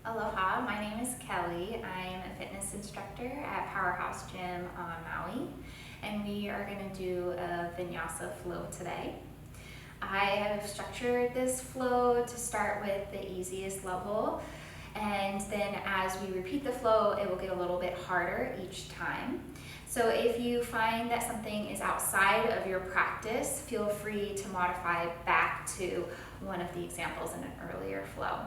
Aloha, my name is Kelly. I'm a fitness instructor at Powerhouse Gym on Maui, and we are going to do a Vinyasa flow today. I have structured this flow to start with the easiest level, and then as we repeat the flow, it will get a little bit harder each time. So if you find that something is outside of your practice, feel free to modify back to one of the examples in an earlier flow.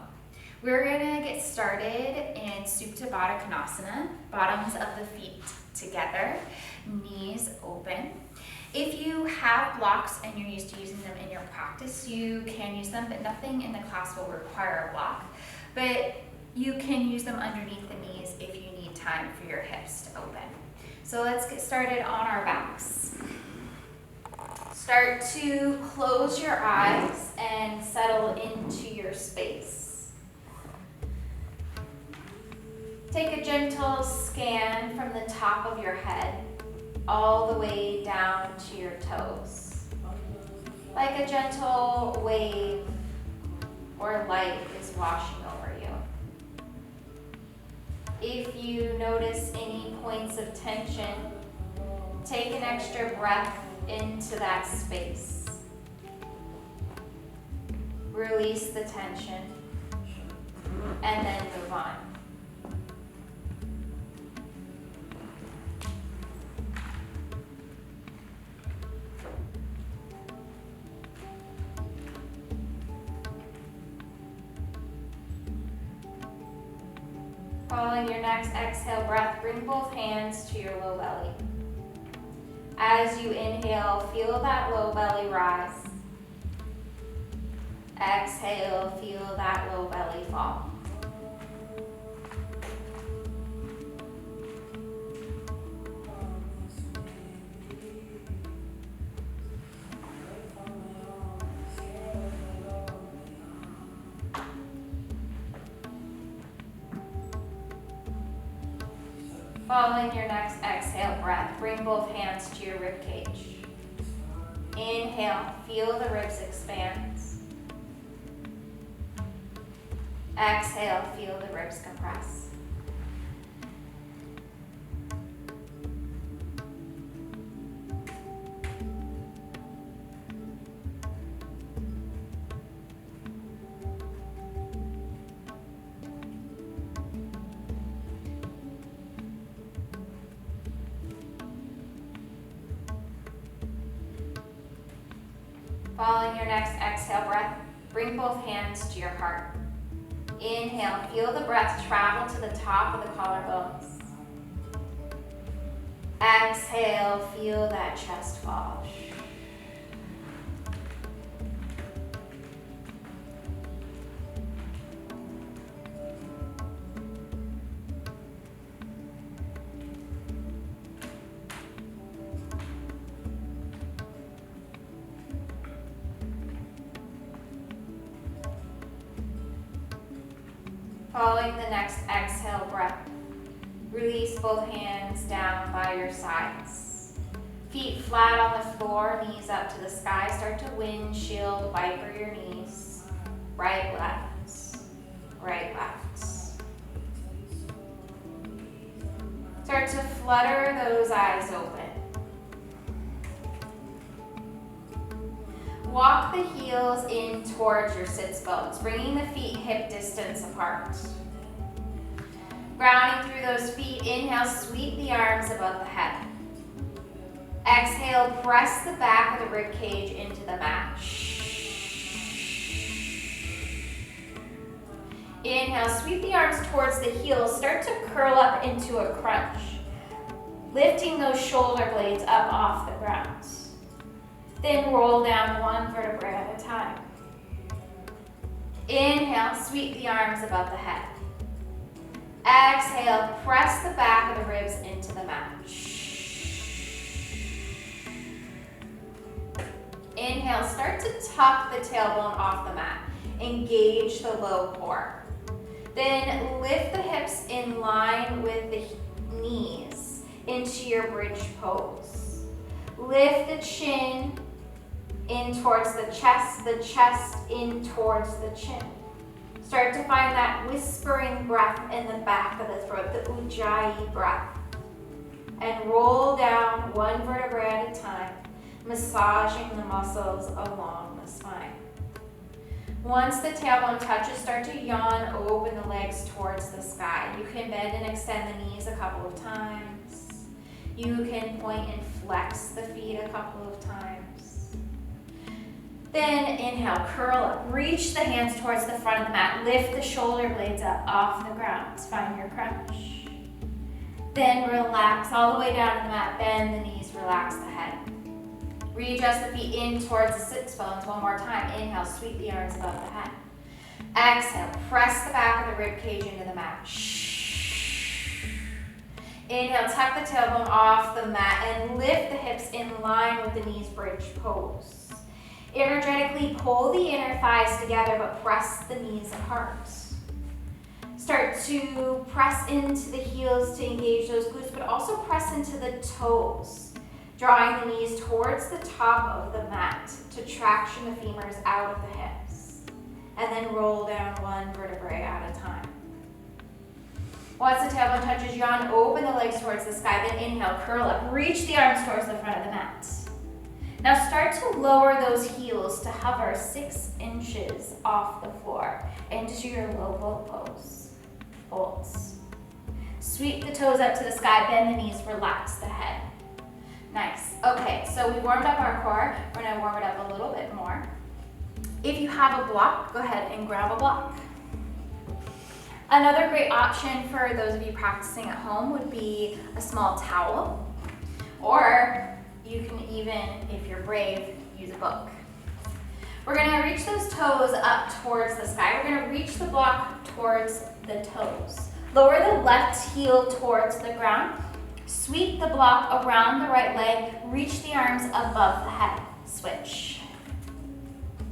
We're going to get started in Supta Baddha Konasana, bottoms of the feet together, knees open. If you have blocks and you're used to using them in your practice, you can use them, but nothing in the class will require a block. But you can use them underneath the knees if you need time for your hips to open. So let's get started on our backs. Start to close your eyes and settle into your space. Take a gentle scan from the top of your head all the way down to your toes. Like a gentle wave or light is washing over you. If you notice any points of tension, take an extra breath into that space. Release the tension and then move on. Following your next exhale breath, bring both hands to your low belly. As you inhale, feel that low belly rise. Exhale, feel that low belly fall. Following your next exhale breath, bring both hands to your rib cage. Inhale, feel the ribs expand. Exhale, feel the ribs compress. Following your next exhale breath, bring both hands to your heart. Inhale, feel the breath travel to the top of the collarbones. Exhale, feel that chest fall. Following the next exhale breath, release both hands down by your sides. Feet flat on the floor, knees up to the sky. Start to windshield wiper your knees. Right, left, right, left. Start to flutter those eyes open. Walk the heels in towards your sits bones, bringing the feet hip distance apart. Grounding through those feet, inhale, sweep the arms above the head. Exhale, press the back of the rib cage into the mat. Inhale, sweep the arms towards the heels. Start to curl up into a crunch, lifting those shoulder blades up off the ground. Then roll down one vertebrae at a time. Inhale, sweep the arms above the head. Exhale, press the back of the ribs into the mat. Inhale, start to tuck the tailbone off the mat. Engage the low core. Then lift the hips in line with the knees into your bridge pose. Lift the chin in towards the chest in towards the chin. Start to find that whispering breath in the back of the throat, the ujjayi breath. And roll down one vertebrae at a time, massaging the muscles along the spine. Once the tailbone touches, start to yawn, open the legs towards the sky. You can bend and extend the knees a couple of times. You can point and flex the feet a couple of times. Then inhale, curl up, reach the hands towards the front of the mat. Lift the shoulder blades up off the ground. Find your crunch. Then relax all the way down to the mat. Bend the knees, relax the head. Readjust the feet in towards the sits bones one more time. Inhale, sweep the arms above the head. Exhale, press the back of the rib cage into the mat. Inhale, tuck the tailbone off the mat and lift the hips in line with the knees, bridge pose. Energetically pull the inner thighs together, but press the knees apart. Start to press into the heels to engage those glutes, but also press into the toes, drawing the knees towards the top of the mat to traction the femurs out of the hips. And then roll down one vertebrae at a time. Once the tailbone touches, yawn, open the legs towards the sky, then inhale, curl up, reach the arms towards the front of the mat. Now start to lower those heels to hover 6 inches off the floor into your low boat pose. Holds. Sweep the toes up to the sky, bend the knees, relax the head. Nice. Okay, so we warmed up our core. We're gonna warm it up a little bit more. If you have a block, go ahead and grab a block. Another great option for those of you practicing at home would be a small towel, or you can even, if you're brave, use a book. We're gonna reach those toes up towards the sky. We're gonna reach the block towards the toes. Lower the left heel towards the ground. Sweep the block around the right leg. Reach the arms above the head. Switch.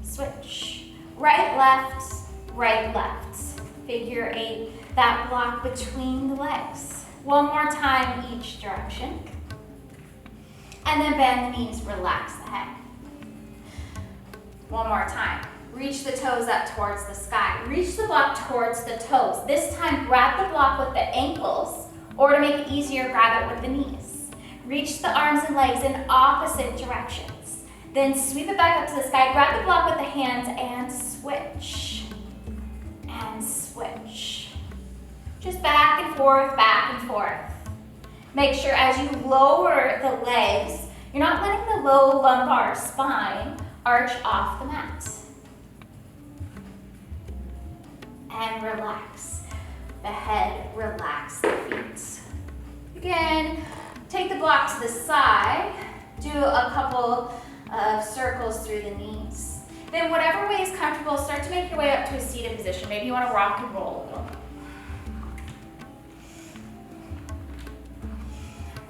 Switch. Right, left, right, left. Figure 8, that block between the legs. One more time each direction. And then bend the knees, relax the head. One more time. Reach the toes up towards the sky. Reach the block towards the toes. This time, grab the block with the ankles, or to make it easier, grab it with the knees. Reach the arms and legs in opposite directions. Then sweep it back up to the sky. Grab the block with the hands and switch. And switch. Just back and forth, back and forth. Make sure as you lower the legs, you're not letting the low lumbar spine arch off the mat. And relax the head, relax the feet. Again, take the block to the side, do a couple of circles through the knees. Then whatever way is comfortable, start to make your way up to a seated position. Maybe you want to rock and roll a little.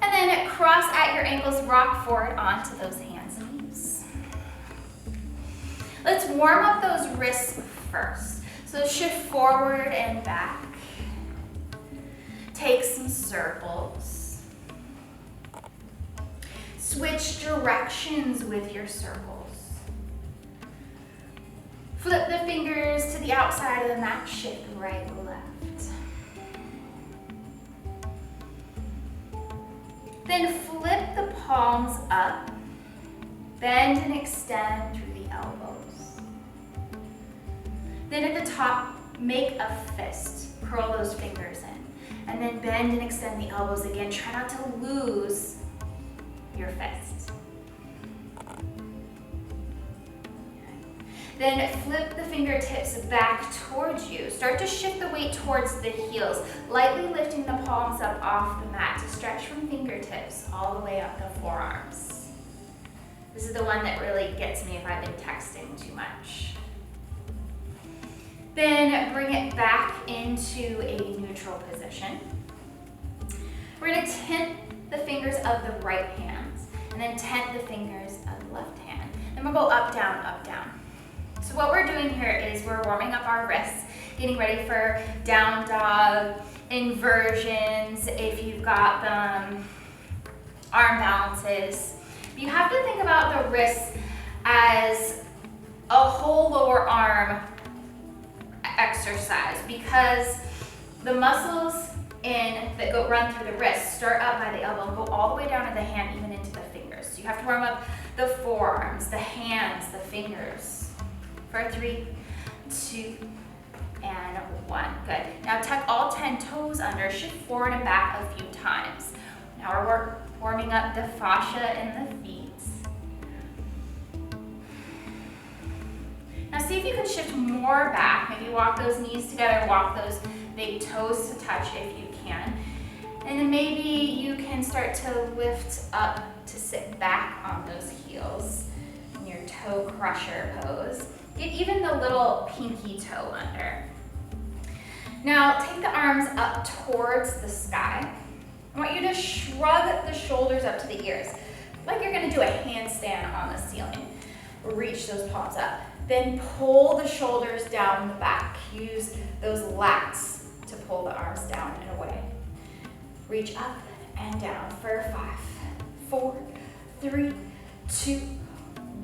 And then cross at your ankles, rock forward onto those hands and knees. Let's warm up those wrists first. So shift forward and back. Take some circles. Switch directions with your circles. Flip the fingers to the outside of the mat, shift right, left. Then flip the palms up, bend and extend through the elbows. Then at the top, make a fist, curl those fingers in, and then bend and extend the elbows again. Try not to lose your fist. Then flip the fingertips back towards you. Start to shift the weight towards the heels, lightly lifting the palms up off the mat to stretch from fingertips all the way up the forearms. This is the one that really gets me if I've been texting too much. Then bring it back into a neutral position. We're gonna tent the fingers of the right hand, and then tent the fingers of the left hand. Then we'll go up, down, up, down. So what we're doing here is we're warming up our wrists, getting ready for down dog, inversions, if you've got them, arm balances. You have to think about the wrists as a whole lower arm exercise because the muscles that run through the wrist start up by the elbow and go all the way down to the hand, even into the fingers. So you have to warm up the forearms, the hands, the fingers. For 3, 2, and 1. Good. Now tuck all 10 toes under, shift forward and back a few times. Now we're warming up the fascia in the feet. Now see if you can shift more back. Maybe walk those knees together, walk those big toes to touch if you can. And then maybe you can start to lift up to sit back on those heels in your toe crusher pose. Get even the little pinky toe under. Now take the arms up towards the sky. I want you to shrug the shoulders up to the ears, like you're gonna do a handstand on the ceiling. Reach those palms up. Then pull the shoulders down the back. Use those lats to pull the arms down and away. Reach up and down for 5, 4, 3, 2,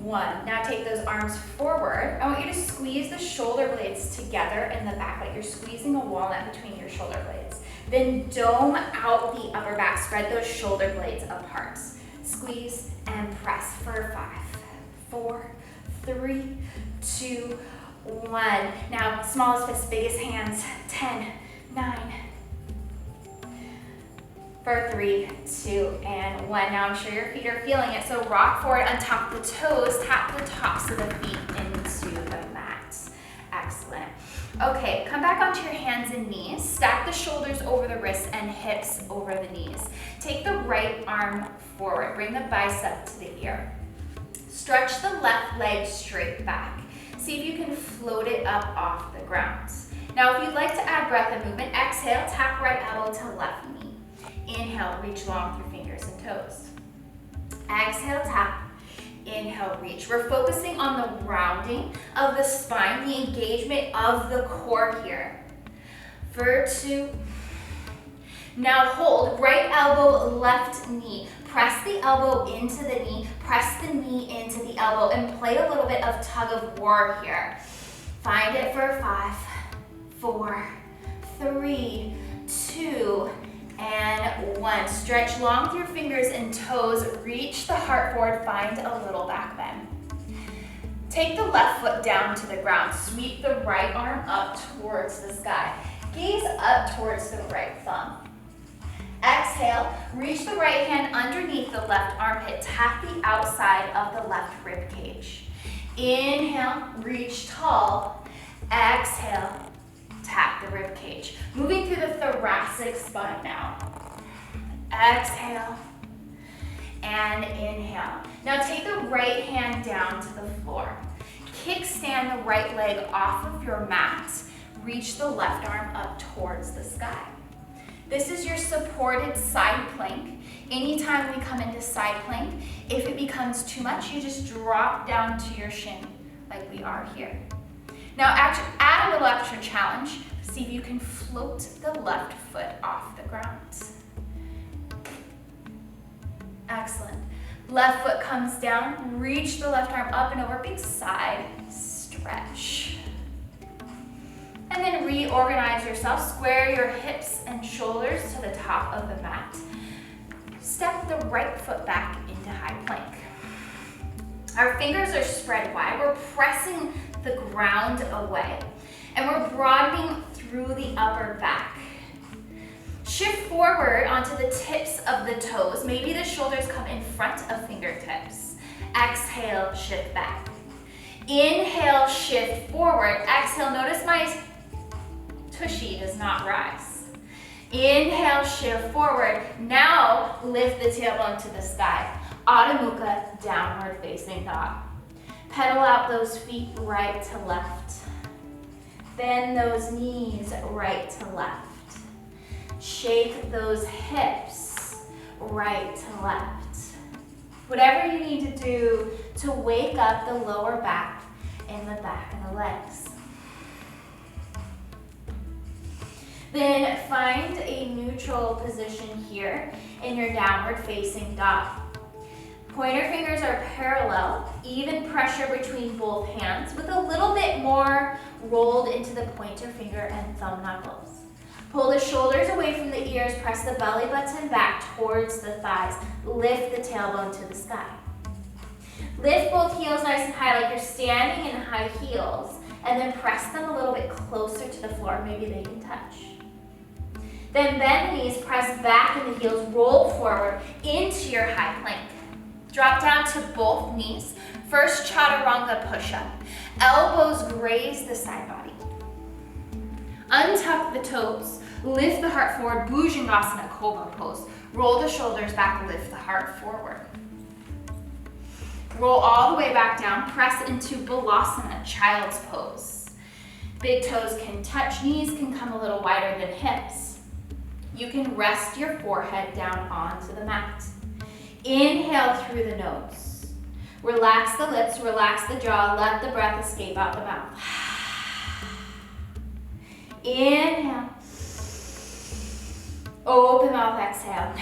1. Now take those arms forward. I want you to squeeze the shoulder blades together in the back, like you're squeezing a walnut between your shoulder blades. Then dome out the upper back. Spread those shoulder blades apart. Squeeze and press for 5, 4, 3, 2, 1. Now smallest fist, biggest hands. 10, 9. For 3, 2, and 1. Now I'm sure your feet are feeling it, so rock forward, untuck the toes, tap the tops of the feet into the mat. Excellent. Okay, come back onto your hands and knees. Stack the shoulders over the wrists and hips over the knees. Take the right arm forward. Bring the bicep to the ear. Stretch the left leg straight back. See if you can float it up off the ground. Now, if you'd like to add breath and movement, exhale, tap right elbow to left knee. Inhale, reach long through fingers and toes. Exhale, tap. Inhale, reach. We're focusing on the rounding of the spine, the engagement of the core here. For 2. Now hold, right elbow, left knee. Press the elbow into the knee, press the knee into the elbow, and play a little bit of tug of war here. Find it for 5, 4, 3, 2, and 1. Stretch long through fingers and toes. Reach the heart forward. Find a little back bend. Take the left foot down to the ground. Sweep the right arm up towards the sky. Gaze up towards the right thumb. Exhale, reach the right hand underneath the left armpit. Tap the outside of the left rib cage. Inhale, reach tall. Exhale, tap the rib cage. Moving through the thoracic spine now. Exhale and inhale. Now take the right hand down to the floor. Kickstand the right leg off of your mat. Reach the left arm up towards the sky. This is your supported side plank. Anytime we come into side plank, if it becomes too much, you just drop down to your shin like we are here. Now add a little extra challenge. See if you can float the left foot off the ground. Excellent. Left foot comes down, reach the left arm up and over, big side stretch. And then reorganize yourself. Square your hips and shoulders to the top of the mat. Step the right foot back into high plank. Our fingers are spread wide. We're pressing the ground away. And we're broadening through the upper back. Shift forward onto the tips of the toes. Maybe the shoulders come in front of fingertips. Exhale, shift back. Inhale, shift forward. Exhale, notice my tushy does not rise. Inhale, shift forward. Now lift the tailbone to the sky. Adho Mukha, downward facing dog. Pedal out those feet right to left. Bend those knees right to left. Shake those hips right to left. Whatever you need to do to wake up the lower back and the back and the legs. Then find a neutral position here in your downward facing dog. Pointer fingers are parallel, even pressure between both hands with a little bit more rolled into the pointer finger and thumb knuckles. Pull the shoulders away from the ears, press the belly button back towards the thighs. Lift the tailbone to the sky. Lift both heels nice and high like you're standing in high heels, and then press them a little bit closer to the floor. Maybe they can touch. Then bend the knees, press back in the heels, roll forward into your high plank. Drop down to both knees. First chaturanga push-up. Elbows graze the side body. Untuck the toes. Lift the heart forward, Bhujangasana, cobra pose. Roll the shoulders back, lift the heart forward. Roll all the way back down, press into Balasana, child's pose. Big toes can touch, knees can come a little wider than hips. You can rest your forehead down onto the mat. Inhale through the nose. Relax the lips, relax the jaw, let the breath escape out the mouth. Inhale. Open mouth, exhale.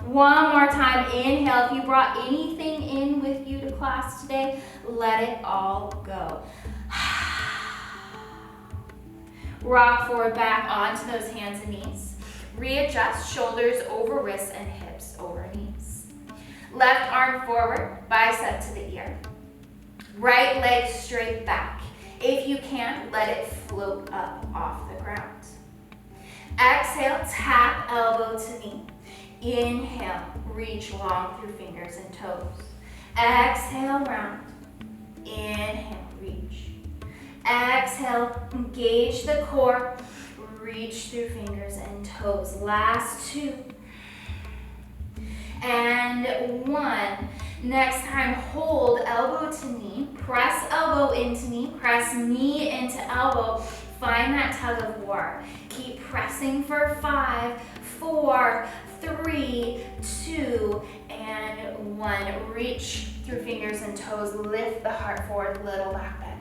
One more time, inhale. If you brought anything in with you to class today, let it all go. Rock forward back onto those hands and knees. Readjust, shoulders over wrists and hips over knees. Left arm forward, bicep to the ear. Right leg straight back. If you can, let it float up off the ground. Exhale, tap elbow to knee. Inhale, reach long through fingers and toes. Exhale, round. Inhale, reach. Exhale, engage the core. Reach through fingers and toes. Last two. And one. Next time, hold elbow to knee. Press elbow into knee. Press knee into elbow. Find that tug of war. Keep pressing for 5, 4, 3, 2, and 1. Reach through fingers and toes. Lift the heart forward, little back bend.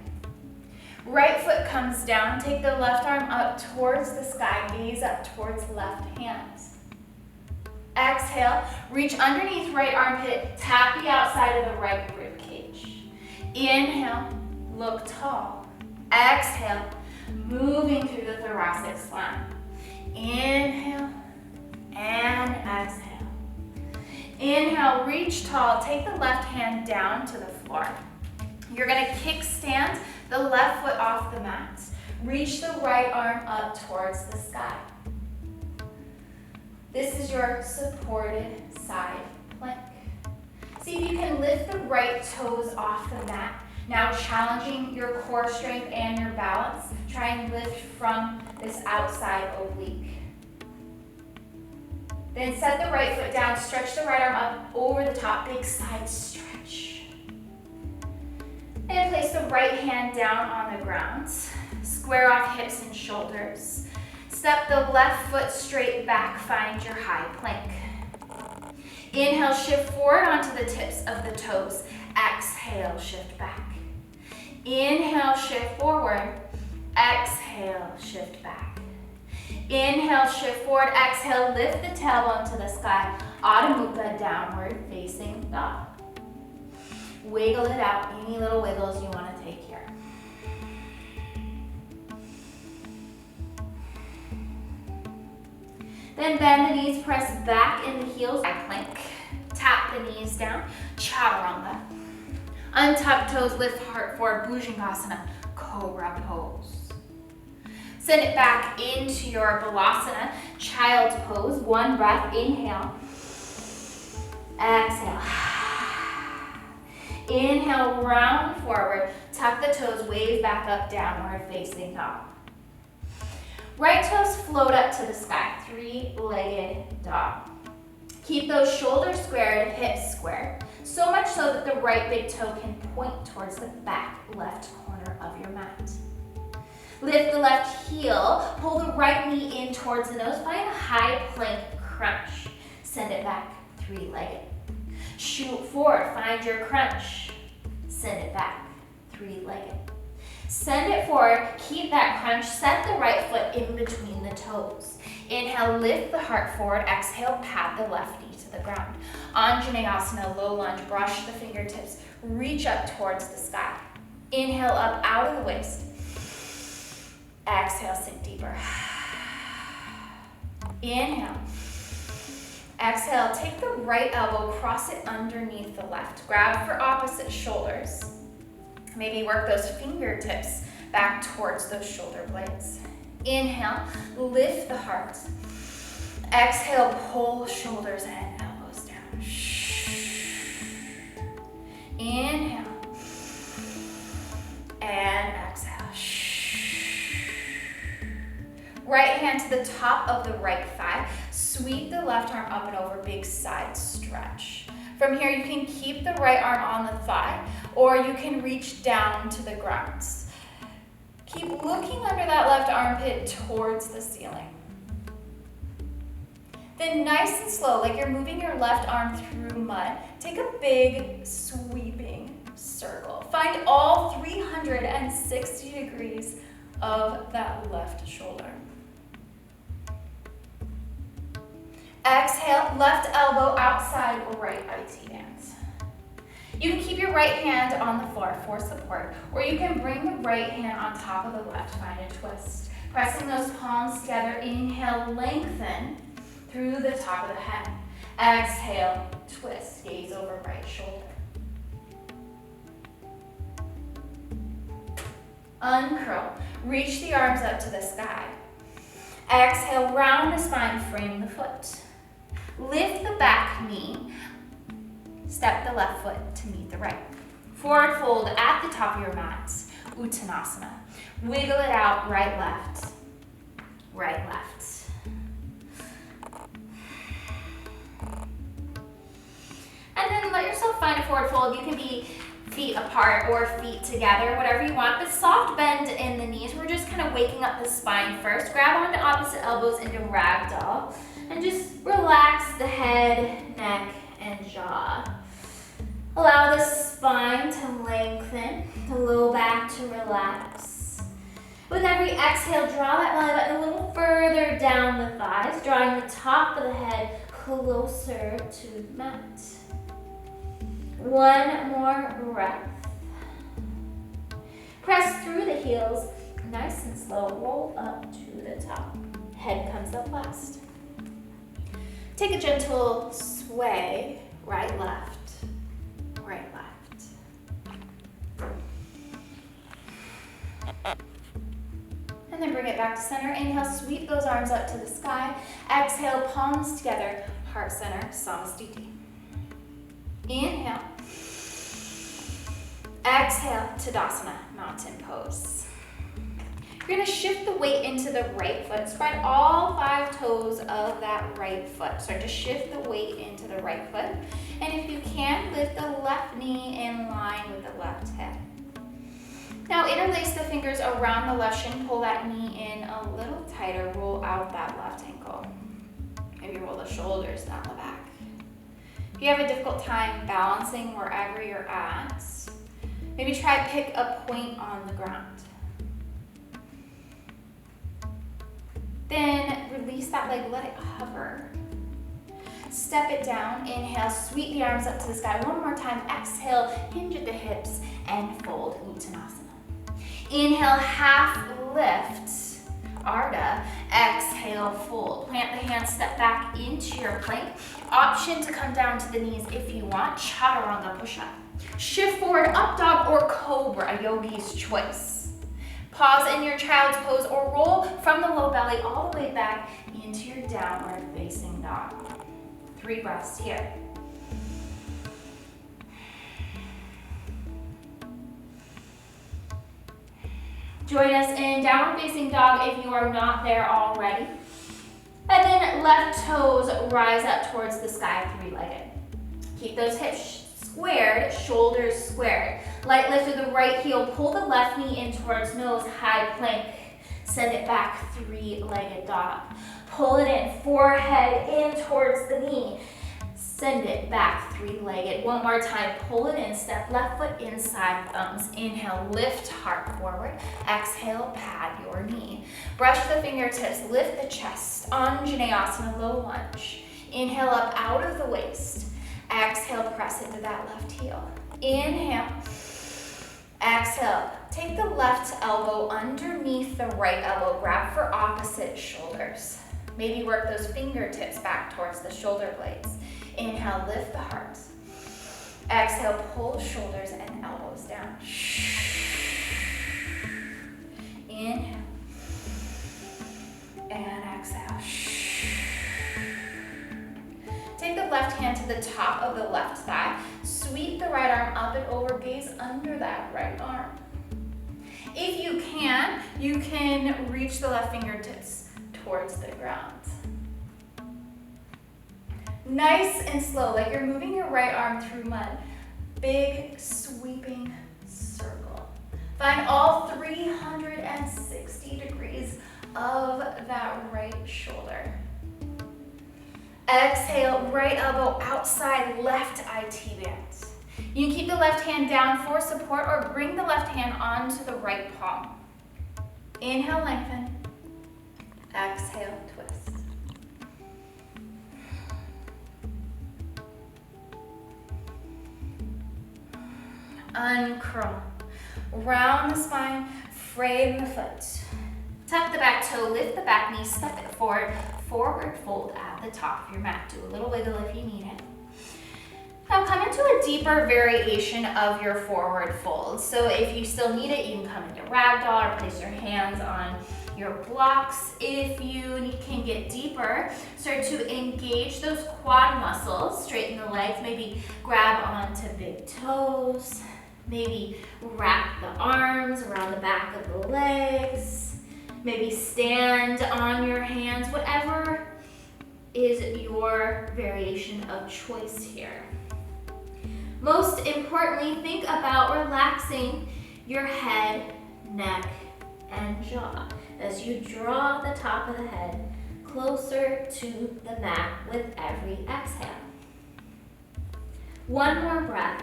Right foot comes down. Take the left arm up towards the sky. Gaze up towards left hand. Exhale, reach underneath right armpit. Tap the outside of the right rib cage. Inhale, look tall. Exhale, moving through the thoracic spine. Inhale and exhale. Inhale, reach tall. Take the left hand down to the floor. You're gonna kickstand the left foot off the mat. Reach the right arm up towards the sky. This is your supported side plank. See if you can lift the right toes off the mat. Now challenging your core strength and your balance. Try and lift from this outside oblique. Then set the right foot down, stretch the right arm up over the top, big side stretch. And place the right hand down on the ground. Square off hips and shoulders. Step the left foot straight back, find your high plank. Inhale, shift forward onto the tips of the toes. Exhale, shift back. Inhale, shift forward. Exhale, shift back. Inhale, shift forward. Exhale, lift the tailbone to the sky. Adho Mukha, downward facing dog. Wiggle it out, any little wiggles you want to take here. Then bend the knees, press back in the heels, side plank. Tap the knees down, chaturanga. Untuck toes, lift heart forward, Bhujangasana, cobra pose. Send it back into your Balasana, child's pose. One breath, inhale. Exhale. Inhale, round forward. Tuck the toes, wave back up, downward facing dog. Right toes float up to the sky, three-legged dog. Keep those shoulders squared, hips squared, so much so that the right big toe can point towards the back left corner of your mat. Lift the left heel, pull the right knee in towards the nose, find a high plank crunch. Send it back, three-legged. Shoot forward, find your crunch. Send it back, three-legged. Send it forward, keep that crunch, set the right foot in between the toes. Inhale, lift the heart forward, exhale, pat the left knee to the ground. Anjaneyasana, low lunge, brush the fingertips, reach up towards the sky. Inhale up out of the waist. Exhale, sink deeper. Inhale. Exhale, take the right elbow, cross it underneath the left. Grab for opposite shoulders. Maybe work those fingertips back towards those shoulder blades. Inhale, lift the heart. Exhale, pull shoulders and elbows down. Inhale. And exhale. Right hand to the top of the right thigh. Sweep the left arm up and over, big side stretch. From here, you can keep the right arm on the thigh, or you can reach down to the ground. Keep looking under that left armpit towards the ceiling. Then nice and slow, like you're moving your left arm through mud, take a big sweeping circle. Find all 360 degrees of that left shoulder. Exhale, left elbow outside right IT band. You can keep your right hand on the floor for support, or you can bring the right hand on top of the left, find a twist. Pressing those palms together, inhale, lengthen through the top of the head. Exhale, twist, gaze over right shoulder. Uncurl, reach the arms up to the sky. Exhale, round the spine, frame the foot. Lift the back knee, step the left foot to meet the right. Forward fold at the top of your mat, Uttanasana. Wiggle it out, right, left, right, left. And then let yourself find a forward fold. You can be feet apart or feet together, whatever you want, but soft bend in the knees. We're just kind of waking up the spine first. Grab onto opposite elbows into ragdoll and just relax the head, neck, and jaw. Allow the spine to lengthen, the low back to relax. With every exhale, draw that belly button a little further down the thighs, drawing the top of the head closer to the mat. One more breath. Press through the heels, nice and slow, roll up to the top. Head comes up last. Take a gentle sway, right, left, right, left. And then bring it back to center. Inhale, sweep those arms up to the sky. Exhale, palms together, heart center, Samastiti. Inhale. Exhale, Tadasana, mountain pose. You're gonna shift the weight into the right foot. Spread all 5 toes of that right foot. Start to shift the weight into the right foot. And if you can, lift the left knee in line with the left hip. Now interlace the fingers around the left shin. Pull that knee in a little tighter. Roll out that left ankle. Maybe roll the shoulders down the back. If you have a difficult time balancing wherever you're at, maybe try pick a point on the ground. Then release that leg, let it hover. Step it down, inhale, sweep the arms up to the sky. One more time, exhale, hinge at the hips and fold, Uttanasana. Inhale, half lift, Ardha. Exhale, fold. Plant the hands, step back into your plank. Option to come down to the knees if you want, Chaturanga push-up. Shift forward, up dog or cobra, a yogi's choice. Pause in your child's pose or roll from the low belly all the way back into your downward facing dog. 3 breaths here. Join us in downward facing dog if you are not there already. And then left toes rise up towards the sky, 3-legged. Keep those hips squared, shoulders squared. Light lift with the right heel, pull the left knee in towards nose, high plank. Send it back, 3-legged dog. Pull it in, forehead in towards the knee. Send it back, three-legged. One more time, pull it in, step left foot inside, thumbs. Inhale, lift heart forward. Exhale, pad your knee. Brush the fingertips, lift the chest. Anjaneyasana, low lunge. Inhale up out of the waist. Exhale, press into that left heel. Inhale. Exhale, take the left elbow underneath the right elbow. Grab for opposite shoulders. Maybe work those fingertips back towards the shoulder blades. Inhale, lift the heart. Exhale, pull shoulders and elbows down. Inhale. And exhale. Take the left hand to the top of the left thigh. Sweep the right arm up and over, gaze under that right arm. If you can reach the left fingertips towards the ground. Nice and slow, like you're moving your right arm through mud. Big sweeping circle. Find all 360 degrees of that right shoulder. Exhale, right elbow outside left IT band. You can keep the left hand down for support or bring the left hand onto the right palm. Inhale, lengthen. Exhale, twist. Uncurl. Round the spine, frame the foot. Tuck the back toe, lift the back knee, step it forward. Forward fold at the top of your mat. Do a little wiggle if you need it. Now come into a deeper variation of your forward fold. So if you still need it, you can come into ragdoll or place your hands on your blocks. If you can get deeper, start to engage those quad muscles. Straighten the legs, maybe grab onto big toes. Maybe wrap the arms around the back of the legs. Maybe stand on your hands, whatever is your variation of choice here. Most importantly, think about relaxing your head, neck, and jaw as you draw the top of the head closer to the mat with every exhale. One more breath.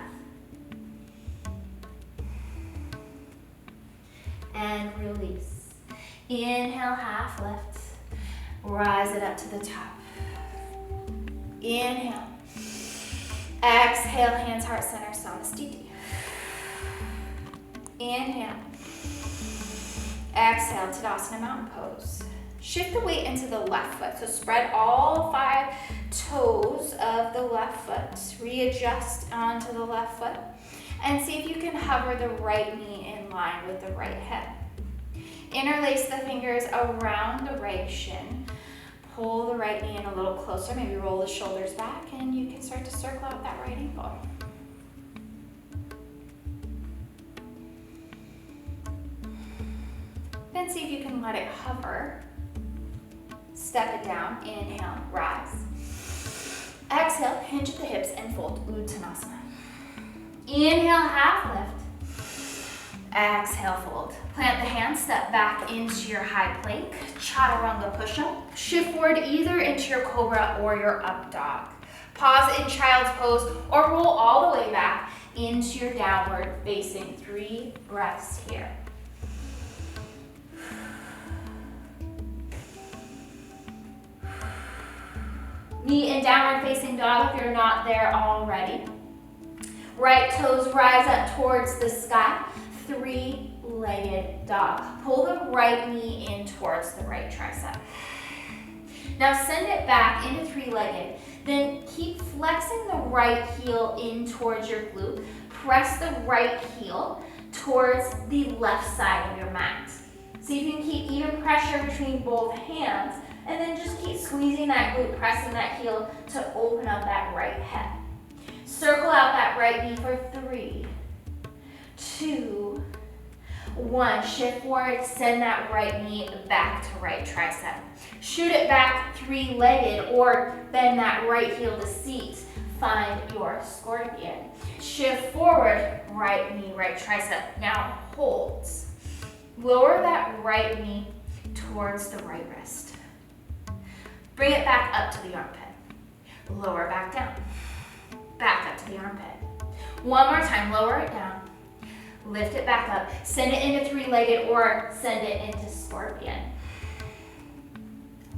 And release. Inhale, half lift. Rise it up to the top. Inhale. Exhale, hands, heart center, Samastiti. Inhale. Exhale, Tadasana Mountain Pose. Shift the weight into the left foot. So spread all 5 toes of the left foot. Readjust onto the left foot. And see if you can hover the right knee in line with the right hip. Interlace the fingers around the right shin. Pull the right knee in a little closer. Maybe roll the shoulders back and you can start to circle out that right ankle. Then see if you can let it hover. Step it down. Inhale, rise. Exhale, hinge at the hips and fold Uttanasana. Inhale, half lift. Exhale, fold. Plant the hands, step back into your high plank, chaturanga push-up. Shift forward either into your cobra or your up dog. Pause in child's pose or roll all the way back into your downward facing. 3 breaths here. Meet in downward facing dog if you're not there already. Right toes rise up towards the sky. 3-legged dog. Pull the right knee in towards the right tricep. Now send it back into 3-legged. Then keep flexing the right heel in towards your glute. Press the right heel towards the left side of your mat. See if you can keep even pressure between both hands. And then just keep squeezing that glute, pressing that heel to open up that right hip. Circle out that right knee for 3, 2, 1. Shift forward, send that right knee back to right tricep. Shoot it back 3-legged or bend that right heel to seat. Find your scorpion. Shift forward, right knee, right tricep. Now hold. Lower that right knee towards the right wrist. Bring it back up to the armpit. Lower back down. Back up to the armpit. One more time, lower it down. Lift it back up. Send it into three-legged or send it into scorpion.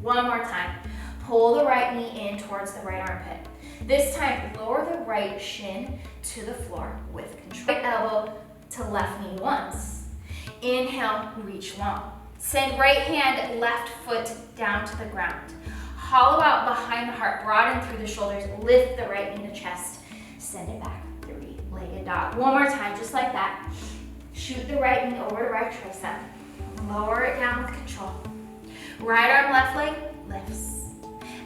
One more time. Pull the right knee in towards the right armpit. This time, lower the right shin to the floor with control. Right elbow to left knee once. Inhale, reach long. Send right hand, left foot down to the ground. Hollow out behind the heart, broaden through the shoulders, lift the right knee to chest. Send it back, three-legged dog. One more time, just like that. Shoot the right knee over the right tricep. Lower it down with control. Right arm, left leg, lifts.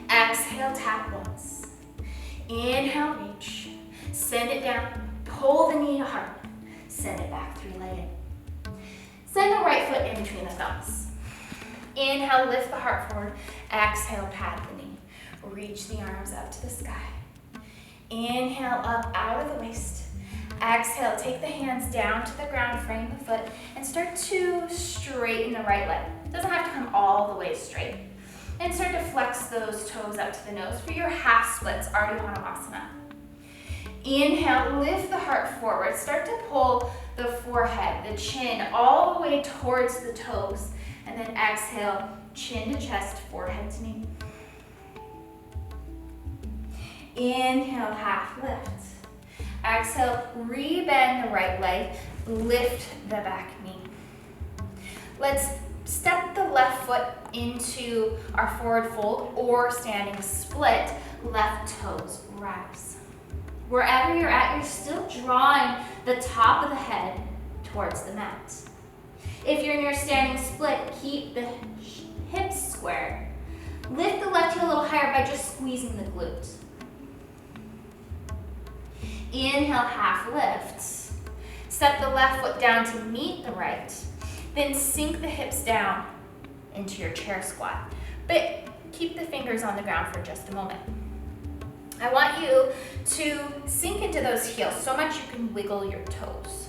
Exhale, tap once. Inhale, reach. Send it down. Pull the knee to heart. Send it back, three-legged. Send the right foot in between the thumbs. Inhale, lift the heart forward. Exhale, pat the knee. Reach the arms up to the sky. Inhale, up out of the waist. Exhale, take the hands down to the ground, frame the foot, and start to straighten the right leg. Doesn't have to come all the way straight. And start to flex those toes up to the nose for your half splits, Ardha Chandrasana. Inhale, lift the heart forward. Start to pull the forehead, the chin, all the way towards the toes. And then exhale, chin to chest, forehead to knee. Inhale, half lift. Exhale, rebend the right leg, lift the back knee. Let's step the left foot into our forward fold or standing split, left toes rise. Wherever you're at, you're still drawing the top of the head towards the mat. If you're in your standing split, keep the hips square. Lift the left heel a little higher by just squeezing the glutes. Inhale, half lift. Step the left foot down to meet the right. Then sink the hips down into your chair squat. But keep the fingers on the ground for just a moment. I want you to sink into those heels so much you can wiggle your toes.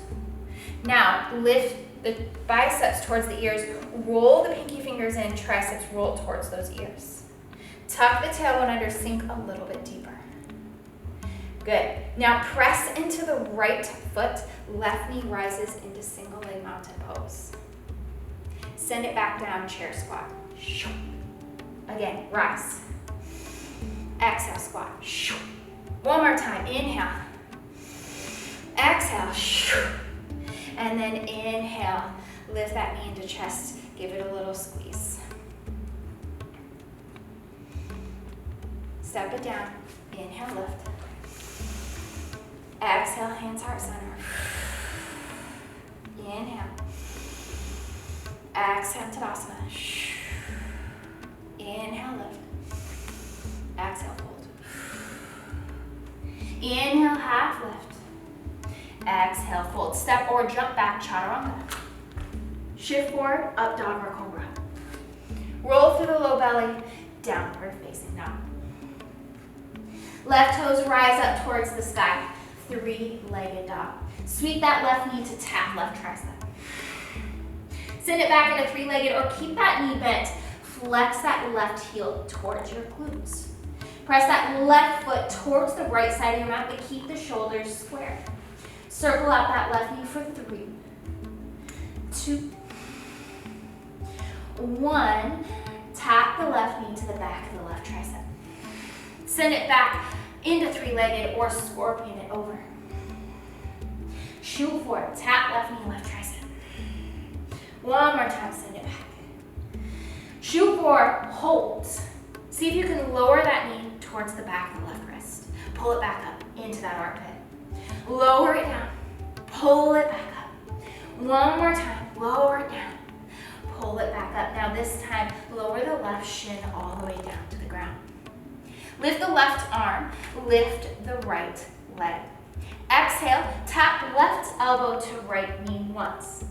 Now, lift the biceps towards the ears. Roll the pinky fingers in, triceps roll towards those ears. Tuck the tailbone under, sink a little bit deeper. Good. Now press into the right foot. Left knee rises into single leg mountain pose. Send it back down, chair squat. Again, rise. Exhale, squat. One more time, inhale. Exhale. And then inhale, lift that knee into chest. Give it a little squeeze. Step it down. Inhale, lift. Exhale, hands heart center. Inhale. Exhale, Tadasana. Inhale, lift. Exhale, fold. Inhale, half lift. Exhale, fold. Step or jump back, Chaturanga. Shift forward, up dog or cobra. Roll through the low belly, downward facing dog. Left toes rise up towards the sky. Three-legged dog. Sweep that left knee to tap left tricep. Send it back into three-legged or keep that knee bent. Flex that left heel towards your glutes. Press that left foot towards the right side of your mat, but keep the shoulders square. Circle out that left knee for 3, 2, 1. Tap the left knee to the back of the left tricep. Send it back into three-legged or scorpion it over. Shoot forward, tap left knee, left tricep. One more time, send it back. Shoot forward, hold. See if you can lower that knee towards the back of the left wrist. Pull it back up into that armpit. Lower it down, pull it back up. One more time, lower it down, pull it back up. Now this time, lower the left shin all the way down to the ground. Lift the left arm, lift the right leg. Exhale, tap left elbow to right knee once.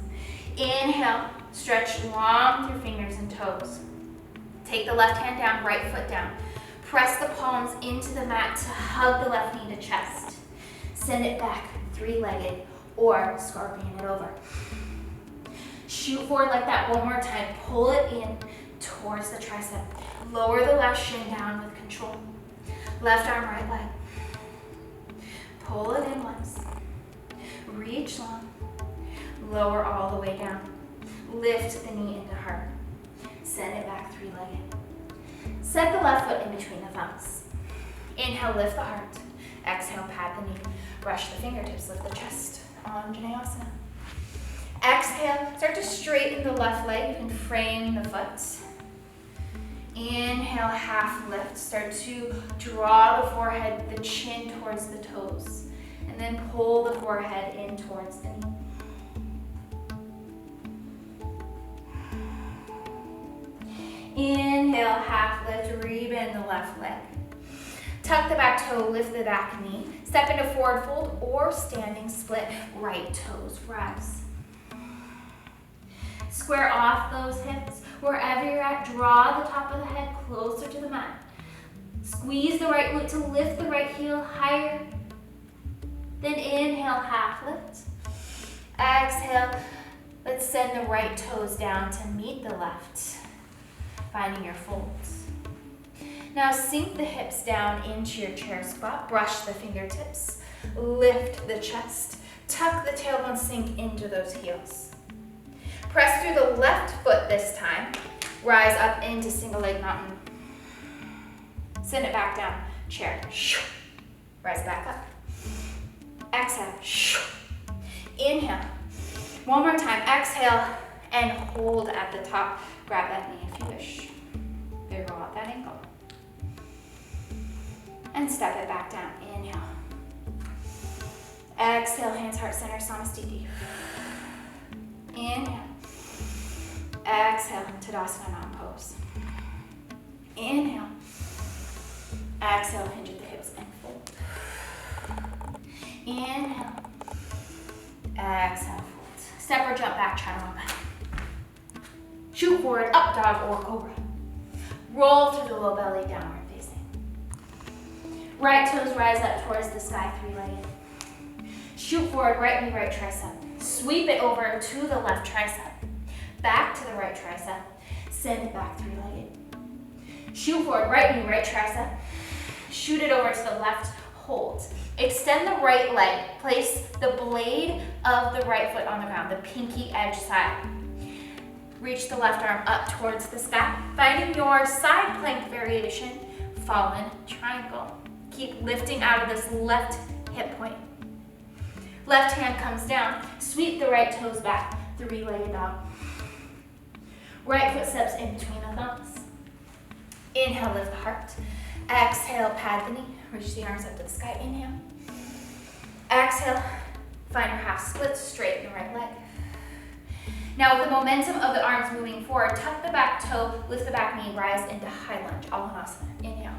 Inhale, stretch long through fingers and toes. Take the left hand down, right foot down. Press the palms into the mat to hug the left knee to chest. Send it back, three-legged or scorpion it over. Shoot forward like that one more time. Pull it in towards the tricep. Lower the left shin down with control. Left arm, right leg. Pull it in once. Reach long. Lower all the way down. Lift the knee into heart. Send it back three-legged. Set the left foot in between the thumbs. Inhale, lift the heart. Exhale, pad the knee. Brush the fingertips, lift the chest. On Vinyasa. Exhale, start to straighten the left leg. You can frame the foot. Inhale, half lift. Start to draw the forehead, the chin towards the toes. And then pull the forehead in towards the knee. Inhale, half lift, rebend the left leg. Tuck the back toe, lift the back knee. Step into forward fold or standing split. Right toes rise. Square off those hips. Wherever you're at, draw the top of the head closer to the mat. Squeeze the right glute to lift the right heel higher. Then inhale, half lift. Exhale, let's send the right toes down to meet the left. Finding your folds. Now sink the hips down into your chair squat. Brush the fingertips. Lift the chest. Tuck the tailbone, sink into those heels. Press through the left foot this time. Rise up into single leg mountain. Send it back down. Chair. Rise back up. Exhale. Inhale. One more time. Exhale and hold at the top. Grab that knee if you wish. Wiggle out that ankle. And step it back down. Inhale. Exhale, hands, heart center, Samastiti. Inhale. Exhale, Tadasana Mountain Pose. Inhale. Exhale, hinge at the hips and fold. Inhale. Exhale, fold. Step or jump back, chaturanga. Shoot forward, up dog or cobra. Roll through the low belly, downward facing. Right toes rise up towards the sky, three-legged. Shoot forward, right knee, right tricep. Sweep it over to the left tricep. Back to the right tricep. Send it back, three-legged. Shoot forward, right knee, right tricep. Shoot it over to the left, hold. Extend the right leg. Place the blade of the right foot on the ground, the pinky edge side. Reach the left arm up towards the sky. Finding your side plank variation, fallen triangle. Keep lifting out of this left hip point. Left hand comes down. Sweep the right toes back. Three-legged dog. Right foot steps in between the thumbs. Inhale, lift the heart. Exhale, pad the knee. Reach the arms up to the sky. Inhale. Exhale. Find your half split. Straighten the right leg. Now with the momentum of the arms moving forward, tuck the back toe, lift the back knee, rise into high lunge, Alanasana. Inhale.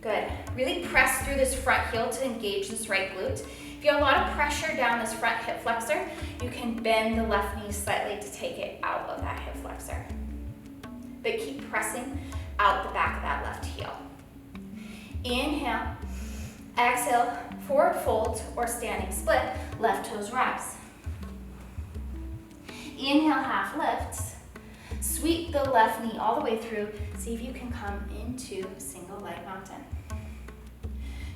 Good. Really press through this front heel to engage this right glute. If you have a lot of pressure down this front hip flexor, you can bend the left knee slightly to take it out of that hip flexor. But keep pressing out the back of that left heel. Inhale. Exhale, forward fold or standing split, left toes rise. Inhale, half lift. Sweep the left knee all the way through. See if you can come into single leg mountain.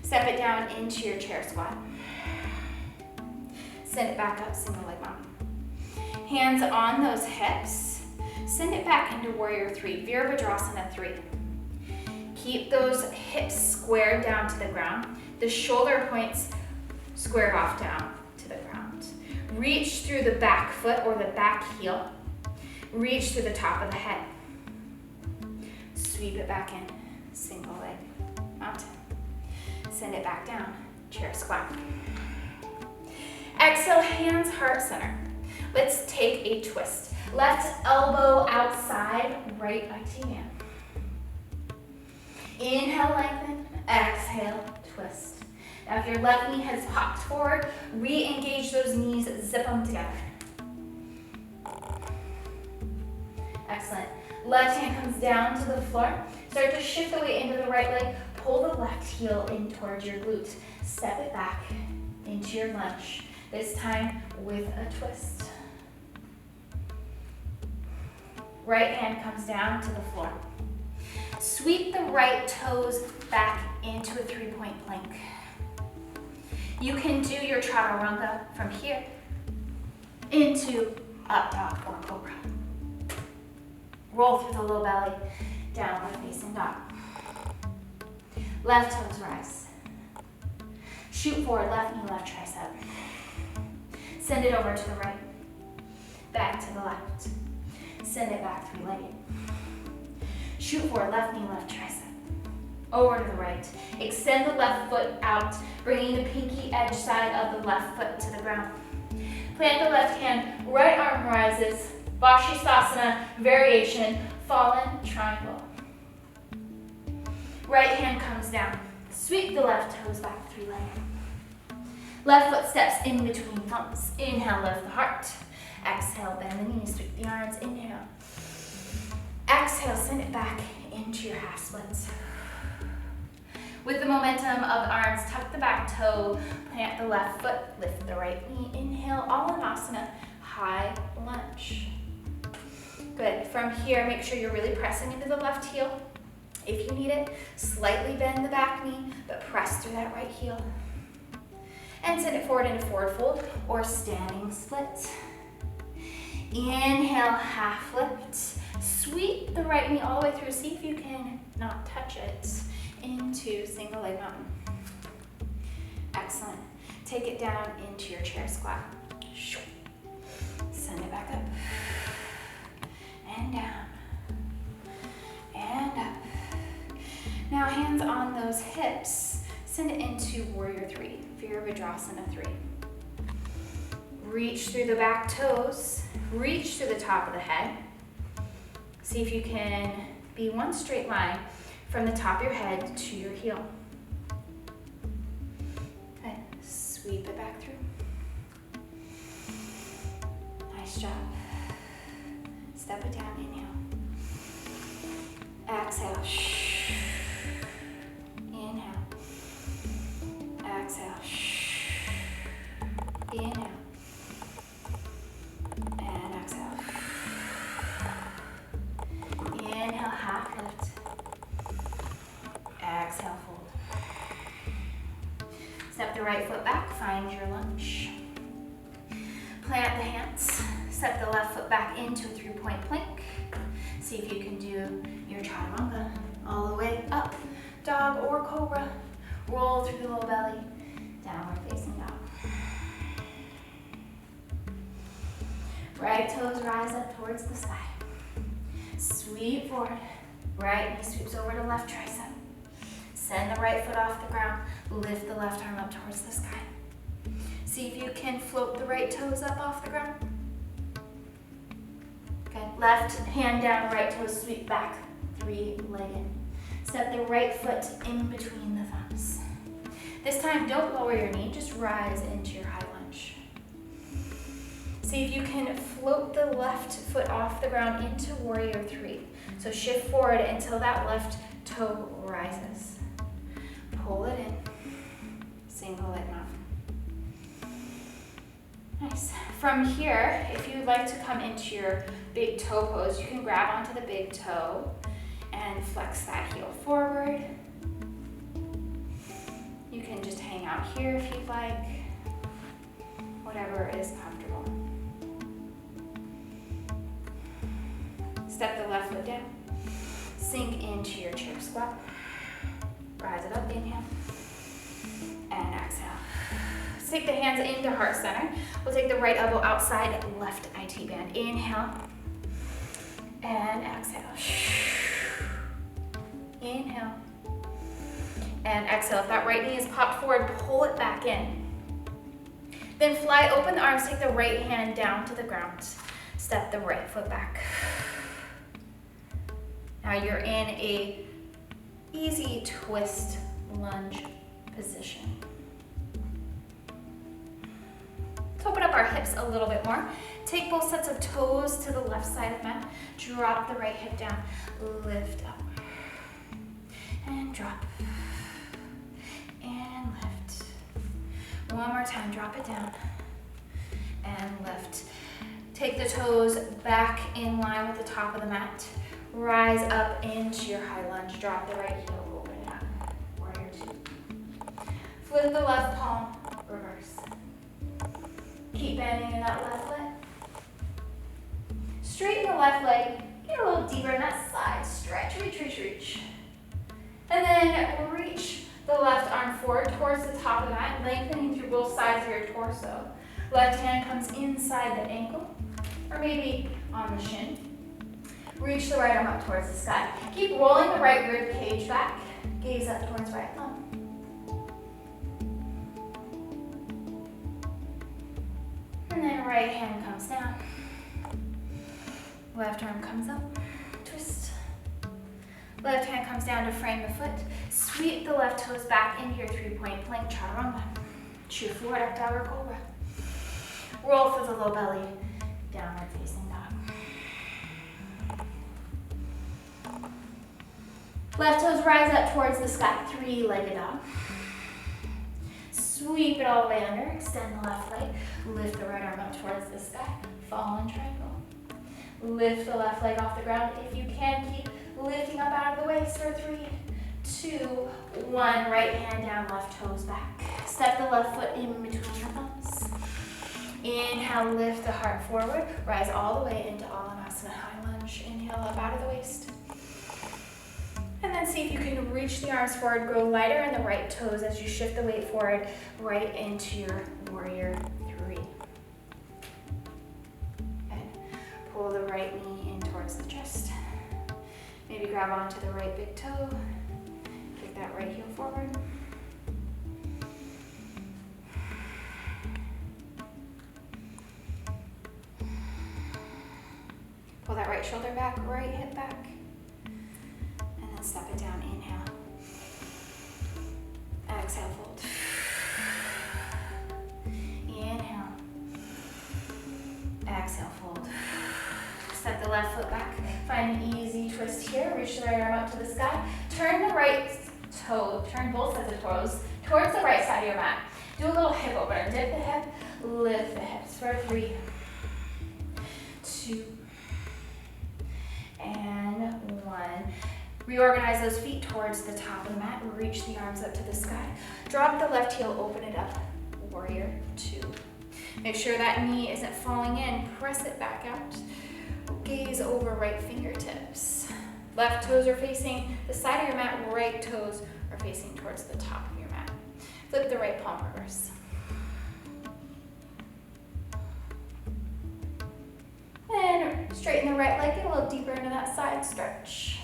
Step it down into your chair squat. Send it back up, single leg mountain. Hands on those hips. Send it back into warrior three, Virabhadrasana 3. Keep those hips squared down to the ground. The shoulder points squared off down to the ground. Reach through the back foot or the back heel. Reach through the top of the head. Sweep it back in, single leg mountain. Send it back down, chair squat. Exhale, hands heart center. Let's take a twist. Left elbow outside, right IT man. Inhale, lengthen. Exhale, twist. Now if your left knee has popped forward, re-engage those knees, zip them together. Excellent. Left hand comes down to the floor. Start to shift the weight into the right leg. Pull the left heel in towards your glute. Step it back into your lunge. This time with a twist. Right hand comes down to the floor. Sweep the right toes back into a 3-point plank. You can do your chaturanga from here into up dog or cobra. Roll through the low belly, downward facing dog. Left toes rise. Shoot forward, left knee, left tricep. Send it over to the right. Back to the left. Send it back 3-legged. Shoot forward, left knee, left tricep. Over to the right. Extend the left foot out, bringing the pinky edge side of the left foot to the ground. Plant the left hand, right arm rises. Vashisthasana variation, fallen triangle. Right hand comes down. Sweep the left toes back 3-legged. Left foot steps in between thumbs. Inhale, lift the heart. Exhale, bend the knees, sweep the arms. Inhale. Exhale, send it back into your half splits. With the momentum of the arms, tuck the back toe, plant the left foot, lift the right knee. Inhale, Alanasana, high lunge. Good. From here, make sure you're really pressing into the left heel. If you need it, slightly bend the back knee, but press through that right heel. And send it forward into forward fold or standing split. Inhale, half lift. Sweep the right knee all the way through. See if you can not touch it. Into single leg mountain. Excellent. Take it down into your chair squat. Send it back up. And down. And up. Now hands on those hips. Send it into warrior 3. Virabhadrasana 3. Reach through the back toes. Reach through the top of the head. See if you can be one straight line from the top of your head to your heel. Good. Sweep it back through. Nice job. Step it down, inhale. Exhale. Inhale. Exhale. Inhale. And exhale. Inhale, half lift. Exhale, fold. Step the right foot back, find your lunge. Plant the hands. Step the left foot back into a 3-point plank. See if you can do your chaturanga all the way up. Dog or cobra. Roll through the low belly. Downward facing dog. Right toes rise up towards the sky. Sweep forward. Right knee sweeps over to left tricep. Send the right foot off the ground. Lift the left arm up towards the sky. See if you can float the right toes up off the ground. Good. Left hand down, right toes sweep back, 3-legged. Step the right foot in between the thumbs. This time, don't lower your knee, just rise into your high lunge. See if you can float the left foot off the ground into warrior 3. So shift forward until that left toe rises. Pull it in. Single leg mountain. Nice. From here, if you'd like to come into your big toe pose, you can grab onto the big toe and flex that heel forward. You can just hang out here if you'd like. Whatever is comfortable. Step the left foot down. Sink into your chair squat. Rise it up, inhale. And exhale. Let's take the hands into heart center. We'll take the right elbow outside, left IT band. Inhale. And exhale. Inhale. And exhale. If that right knee is popped forward, pull it back in. Then fly, open the arms, take the right hand down to the ground. Step the right foot back. Now you're in a easy twist lunge position. Let's open up our hips a little bit more. Take both sets of toes to the left side of the mat. Drop the right hip down. Lift up. And drop. And lift. One more time, drop it down. And lift. Take the toes back in line with the top of the mat. Rise up into your high lunge. Drop the right heel, open it up. Warrior two. Flip the left palm, reverse. Keep bending in that left leg. Straighten the left leg. Get a little deeper in that side stretch. Reach, reach, reach. And then reach the left arm forward towards the top of the mat, lengthening through both sides of your torso. Left hand comes inside the ankle, or maybe on the shin. Reach the right arm up towards the sky. Keep rolling the right rib cage back. Gaze up towards right thumb. And then right hand comes down. Left arm comes up. Twist. Left hand comes down to frame the foot. Sweep the left toes back into your three-point plank, chaturanga. Shoot forward, up downward cobra. Roll through the low belly, downward facing dog. Left toes rise up towards the sky, three-legged dog. Sweep it all the way under, extend the left leg, lift the right arm up towards the sky, fallen triangle. Lift the left leg off the ground. If you can, keep lifting up out of the waist for 3, 2, 1. Right hand down, left toes back. Step the left foot in between your thumbs. Inhale, lift the heart forward. Rise all the way into Alanasana, high lunge. Inhale, up out of the waist. And then see if you can reach the arms forward, grow lighter in the right toes as you shift the weight forward right into your warrior 3. Pull the right knee in towards the chest. Maybe grab onto the right big toe. Kick that right heel forward. Pull that right shoulder back, right hip back. And then step it down, inhale. Exhale, fold. Inhale. Exhale, fold. Step the left foot back. Find an easy twist here. Reach the right arm up to the sky. Turn the right toe, turn both sets of toes towards the right side of your mat. Do a little hip opener. Dip the hip, lift the hips for 3, 2, and 1. Reorganize those feet towards the top of the mat. Reach the arms up to the sky. Drop the left heel, open it up. Warrior 2. Make sure that knee isn't falling in. Press it back out. Gaze over right fingertips. Left toes are facing the side of your mat. Right toes are facing towards the top of your mat. Flip the right palm reverse. And straighten the right leg. Get a little deeper into that side stretch.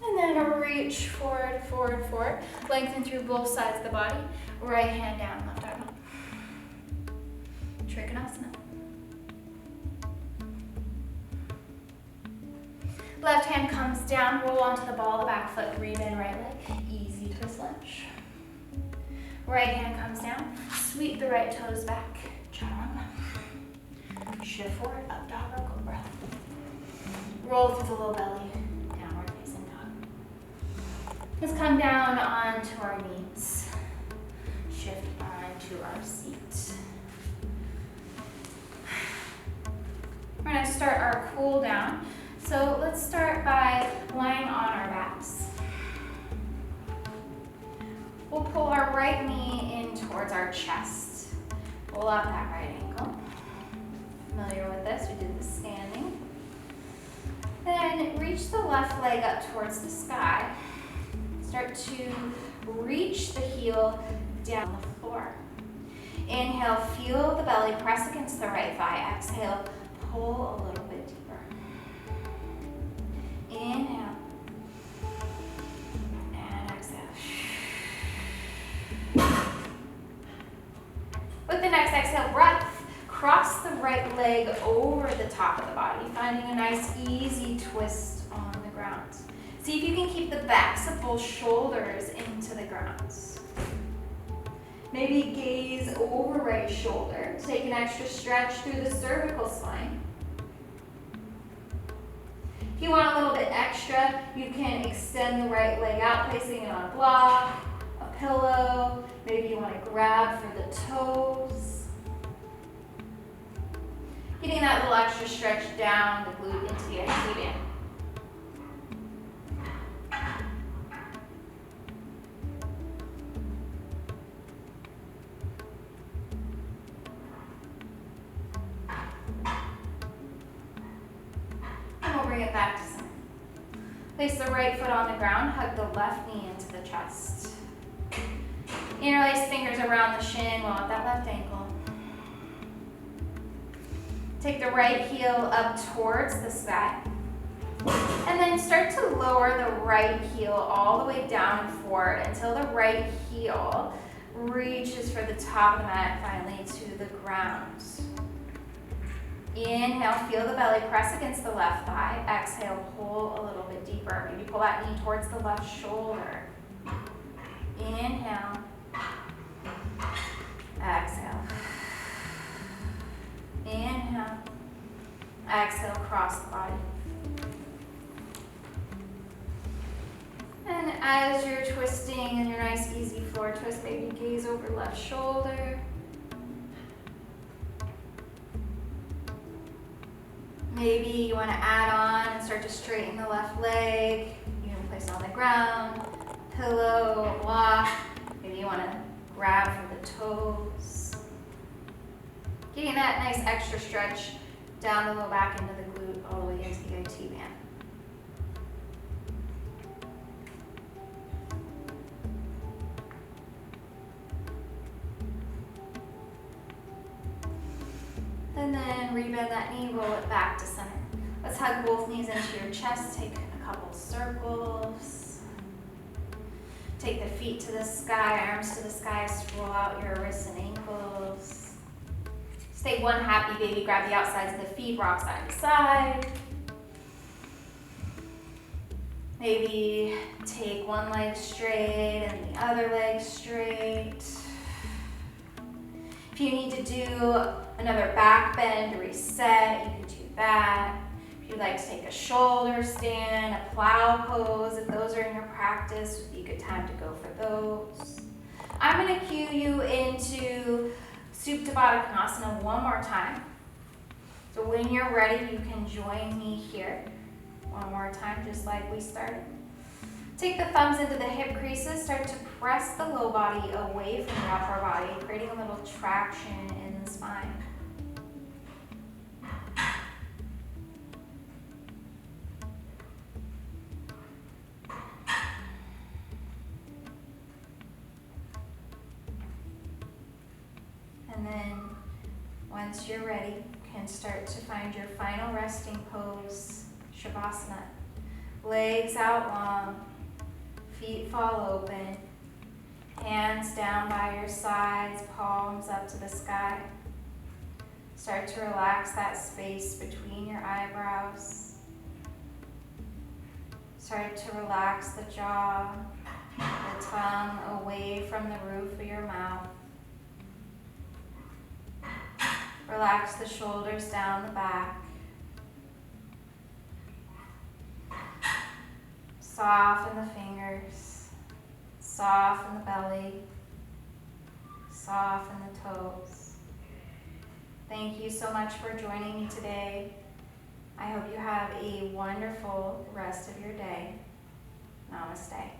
And then reach forward, forward, forward. Lengthen through both sides of the body. Right hand down, left arm up. Trikonasana. Left hand comes down, roll onto the ball of the back foot, breathe in right leg, easy twist lunge. Right hand comes down, sweep the right toes back, chaturanga. Shift forward, up dog or cobra. Roll through the low belly, downward facing dog. Let's come down onto our knees. Shift onto our seat. We're going to start our cool down. So let's start by lying on our backs. We'll pull our right knee in towards our chest. Pull out that right ankle. Familiar with this, we did the standing. Then reach the left leg up towards the sky. Start to reach the heel down the floor. Inhale, feel the belly press against the right thigh. Exhale, pull a little bit deeper. Inhale. And exhale. With the next exhale breath, cross the right leg over the top of the body, finding a nice easy twist on the ground. See if you can keep the backs of both shoulders into the ground. Maybe gaze over right shoulder. Take an extra stretch through the cervical spine. If you want a little bit extra, you can extend the right leg out, placing it on a block, a pillow. Maybe you want to grab for the toes. Getting that little extra stretch down the glute into the IT band. And we'll bring it back to center. Place the right foot on the ground, hug the left knee into the chest. Interlace fingers around the shin while at that left ankle. Take the right heel up towards the sky. And then start to lower the right heel all the way down and forward until the right heel reaches for the top of the mat, finally to the ground. Inhale, feel the belly press against the left thigh. Exhale, pull a little bit deeper. Maybe pull that knee towards the left shoulder. Inhale. Exhale. Inhale. Exhale, cross the body. And as you're twisting in your nice easy floor twist, maybe gaze over left shoulder. Maybe you want to add on and start to straighten the left leg. You can place it on the ground, pillow, block. Maybe you want to grab for the toes. Getting that nice extra stretch down the low back into the glute, all the way into the IT band. And then rebend that knee, roll it back to center. Let's hug both knees into your chest, take a couple circles. Take the feet to the sky, arms to the sky, roll out your wrists and ankles. Stay one happy baby, grab the outsides of the feet, rock side to side. Maybe take one leg straight and the other leg straight. If you need to do another back bend, reset, you can do that. If you'd like to take a shoulder stand, a plow pose, if those are in your practice, would be a good time to go for those. I'm going to cue you into Supta Baddha Konasana one more time. So when you're ready, you can join me here. One more time, just like we started. Take the thumbs into the hip creases, start to press the low body away from the upper body, creating a little traction in the spine. And then, once you're ready, you can start to find your final resting pose, Shavasana. Legs out long. Feet fall open, hands down by your sides, palms up to the sky. Start to relax that space between your eyebrows. Start to relax the jaw, the tongue away from the roof of your mouth. Relax the shoulders down the back. Soften the fingers, soften the belly, soften the toes. Thank you so much for joining me today. I hope you have a wonderful rest of your day. Namaste.